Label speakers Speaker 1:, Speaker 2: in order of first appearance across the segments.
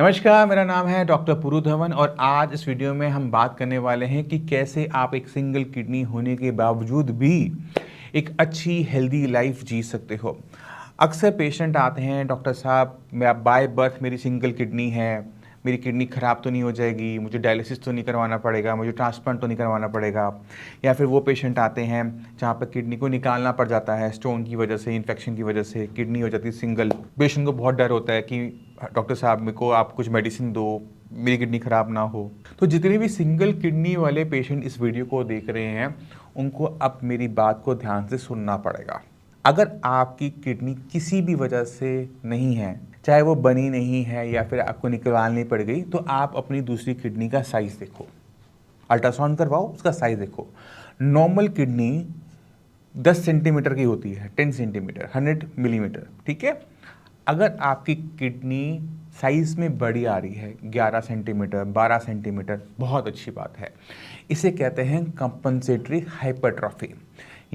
Speaker 1: नमस्कार, मेरा नाम है डॉक्टर पुरु धवन और आज इस वीडियो में हम बात करने वाले हैं कि कैसे आप एक सिंगल किडनी होने के बावजूद भी एक अच्छी हेल्दी लाइफ जी सकते हो। अक्सर पेशेंट आते हैं, डॉक्टर साहब मैं बाय बर्थ मेरी सिंगल किडनी है, मेरी किडनी ख़राब तो नहीं हो जाएगी, मुझे डायलिसिस तो नहीं करवाना पड़ेगा, मुझे ट्रांसप्लांट तो नहीं करवाना पड़ेगा। या फिर वो पेशेंट आते हैं जहाँ पर किडनी को निकालना पड़ जाता है, स्टोन की वजह से, इन्फेक्शन की वजह से किडनी हो जाती है सिंगल। पेशेंट को बहुत डर होता है कि डॉक्टर साहब मेरे को आप कुछ मेडिसिन दो, मेरी किडनी ख़राब ना हो। तो जितने भी सिंगल किडनी वाले पेशेंट इस वीडियो को देख रहे हैं, उनको अब मेरी बात को ध्यान से सुनना पड़ेगा। अगर आपकी किडनी किसी भी वजह से नहीं है, चाहे वो बनी नहीं है या फिर आपको निकालनी पड़ गई, तो आप अपनी दूसरी किडनी का साइज़ देखो, अल्ट्रासाउंड करवाओ, उसका साइज़ देखो। नॉर्मल किडनी 10 सेंटीमीटर की होती है, 10 सेंटीमीटर, 100 मिलीमीटर, ठीक है। अगर आपकी किडनी साइज़ में बड़ी आ रही है, 11 सेंटीमीटर, 12 सेंटीमीटर, बहुत अच्छी बात है। इसे कहते हैं कंपनसेटरी हाइपरट्रॉफी।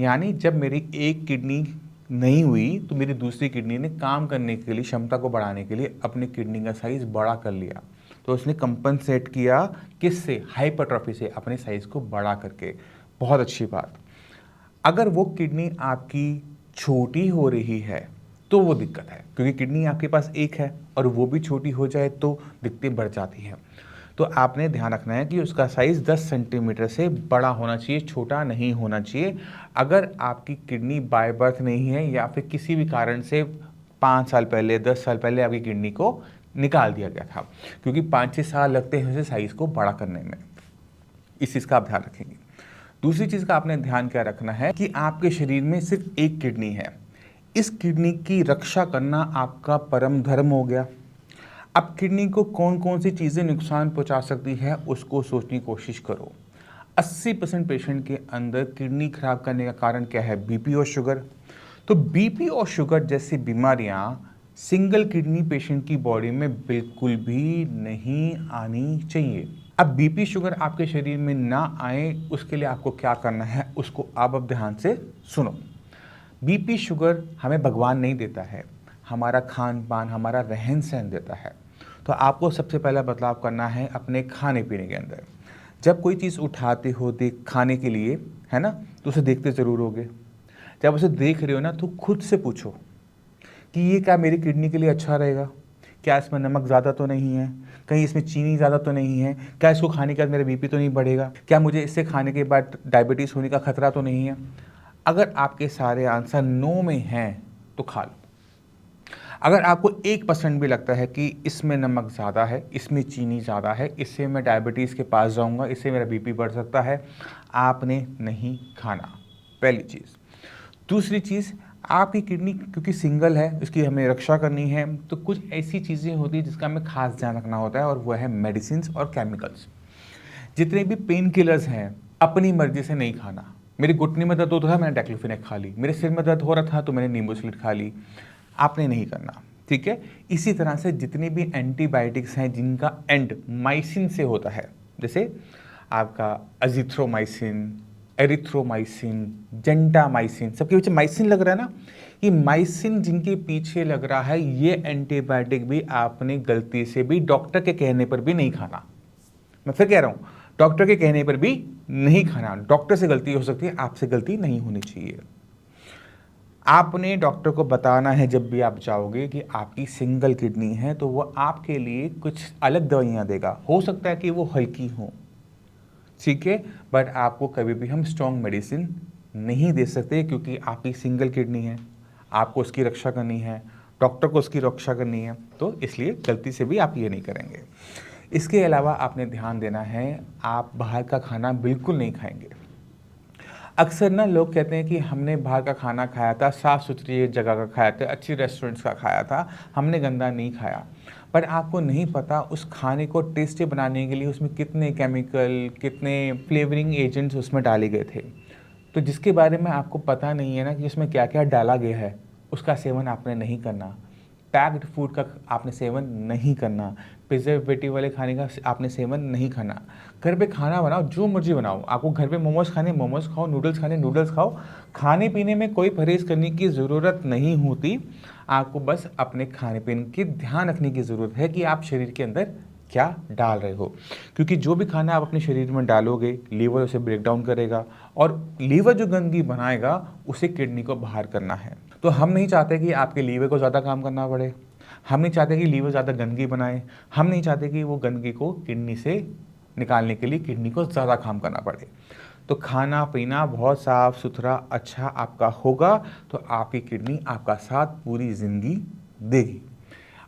Speaker 1: यानी जब मेरी एक किडनी नहीं हुई तो मेरी दूसरी किडनी ने काम करने के लिए, क्षमता को बढ़ाने के लिए अपनी किडनी का साइज़ बड़ा कर लिया। तो उसने कंपनसेट किया, किससे? हाइपरट्रॉफी से, अपने साइज़ को बड़ा करके। बहुत अच्छी बात। अगर वो किडनी आपकी छोटी हो रही है तो वो दिक्कत है, क्योंकि किडनी आपके पास एक है और वो भी छोटी हो जाए तो दिक्कतें बढ़ जाती हैं। तो आपने ध्यान रखना है कि उसका साइज़ 10 सेंटीमीटर से बड़ा होना चाहिए, छोटा नहीं होना चाहिए। अगर आपकी किडनी बाय बर्थ नहीं है या फिर किसी भी कारण से 5 साल पहले, 10 साल पहले आपकी किडनी को निकाल दिया गया था, क्योंकि 5-6 साल लगते हैं उसे साइज़ को बड़ा करने में। इस चीज़ का आप ध्यान रखेंगे। दूसरी चीज़ का आपने ध्यान क्या रखना है कि आपके शरीर में सिर्फ एक किडनी है। इस किडनी की रक्षा करना आपका परम धर्म हो गया। अब किडनी को कौन कौन सी चीज़ें नुकसान पहुंचा सकती है उसको सोचने की कोशिश करो। 80% पेशेंट के अंदर किडनी खराब करने का कारण क्या है? बीपी और शुगर। तो बीपी और शुगर जैसी बीमारियां सिंगल किडनी पेशेंट की बॉडी में बिल्कुल भी नहीं आनी चाहिए। अब बीपी शुगर आपके शरीर में ना आए उसके लिए आपको क्या करना है उसको आप अब ध्यान से सुनो। बीपी शुगर हमें भगवान नहीं देता है, हमारा खान पान, हमारा रहन सहन देता है। तो आपको सबसे पहला बदलाव करना है अपने खाने पीने के अंदर। जब कोई चीज़ उठाते हो देख खाने के लिए, है ना, तो उसे देखते ज़रूर होगे। जब उसे देख रहे हो ना तो खुद से पूछो कि ये क्या मेरी किडनी के लिए अच्छा रहेगा? क्या इसमें नमक ज़्यादा तो नहीं है? कहीं इसमें चीनी ज़्यादा तो नहीं है? क्या इसको खाने के बाद मेरा बीपी तो नहीं बढ़ेगा? क्या मुझे इससे खाने के बाद डायबिटीज़ होने का खतरा तो नहीं है? अगर आपके सारे आंसर नो में हैं तो खा लो। अगर आपको 1% भी लगता है कि इसमें नमक ज़्यादा है, इसमें चीनी ज़्यादा है, इससे मैं डायबिटीज़ के पास जाऊंगा, इससे मेरा बीपी बढ़ सकता है, आपने नहीं खाना, पहली चीज़। दूसरी चीज़, आपकी किडनी क्योंकि सिंगल है, इसकी हमें रक्षा करनी है, तो कुछ ऐसी चीज़ें होती हैं जिसका हमें खास ध्यान रखना होता है और वह है मेडिसिन और केमिकल्स। जितने भी पेन किलर्स हैं अपनी मर्जी से नहीं खाना। मेरी घुटने में दर्द होता था, मैंने डाइक्लोफेनेक खा ली। मेरे सिर में दर्द हो रहा था तो मैंने नींबू स्लिट खा ली। आपने नहीं करना, ठीक है। इसी तरह से जितनी भी एंटीबायोटिक्स हैं जिनका एंड माइसिन से होता है, जैसे आपका अजिथ्रोमाइसिन, एरिथ्रोमाइसिन, जेंटामाइसिन, सबके पीछे माइसिन लग रहा है ना, ये माइसिन जिनके पीछे लग रहा है, ये एंटीबायोटिक भी आपने गलती से भी डॉक्टर के कहने पर भी नहीं खाना। मैं फिर कह रहा हूँ, डॉक्टर के कहने पर भी नहीं खाना। डॉक्टर से गलती हो सकती है, आपसे गलती नहीं होनी चाहिए। आपने डॉक्टर को बताना है जब भी आप जाओगे कि आपकी सिंगल किडनी है, तो वो आपके लिए कुछ अलग दवाइयाँ देगा। हो सकता है कि वो हल्की हों, ठीक है, बट आपको कभी भी हम स्ट्रॉन्ग मेडिसिन नहीं दे सकते, क्योंकि आपकी सिंगल किडनी है, आपको उसकी रक्षा करनी है, डॉक्टर को उसकी रक्षा करनी है, तो इसलिए गलती से भी आप ये नहीं करेंगे। इसके अलावा आपने ध्यान देना है, आप बाहर का खाना बिल्कुल नहीं खाएंगे। अक्सर ना लोग कहते हैं कि हमने बाहर का खाना खाया था, साफ़ सुथरी जगह का खाया था, अच्छी रेस्टोरेंट्स का खाया था, हमने गंदा नहीं खाया। पर आपको नहीं पता उस खाने को टेस्टी बनाने के लिए उसमें कितने केमिकल, कितने फ्लेवरिंग एजेंट्स उसमें डाले गए थे। तो जिसके बारे में आपको पता नहीं है ना कि इसमें क्या क्या डाला गया है, उसका सेवन आपने नहीं करना। पैक्ड फूड का आपने सेवन नहीं करना। प्रिजर्वेटिव वाले खाने का आपने सेवन नहीं खाना। घर पे खाना बनाओ, जो मर्जी बनाओ। आपको घर पे मोमोज खाने मोमोज खाओ, नूडल्स खाने नूडल्स खाओ। खाने पीने में कोई परहेज करने की ज़रूरत नहीं होती। आपको बस अपने खाने पीने की ध्यान रखने की ज़रूरत है कि आप शरीर के अंदर क्या डाल रहे हो, क्योंकि जो भी खाना आप अपने शरीर में डालोगे लीवर उसे ब्रेक डाउन करेगा, और लीवर जो गंदगी बनाएगा उसे किडनी को बाहर करना है। तो हम नहीं चाहते कि आपके लीवर को ज़्यादा काम करना पड़े, हम नहीं चाहते कि लीवर ज़्यादा गंदगी बनाए, हम नहीं चाहते कि वो गंदगी को किडनी से निकालने के लिए किडनी को ज़्यादा काम करना पड़े। तो खाना पीना बहुत साफ़ सुथरा अच्छा आपका होगा तो आपकी किडनी आपका साथ पूरी ज़िंदगी देगी।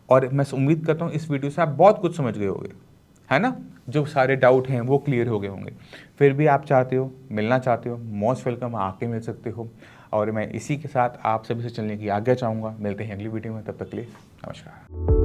Speaker 1: और मैं उम्मीद करता हूँ इस वीडियो से आप बहुत कुछ समझ गए होंगे, है ना। जो सारे डाउट हैं वो क्लियर हो गए होंगे। फिर भी आप चाहते हो, मिलना चाहते हो, मोस्ट वेलकम, आके मिल सकते हो। और मैं इसी के साथ आप सभी से चलने की आज्ञा चाहूँगा। मिलते हैं अगली वीडियो में, तब तक के लिए नमस्कार।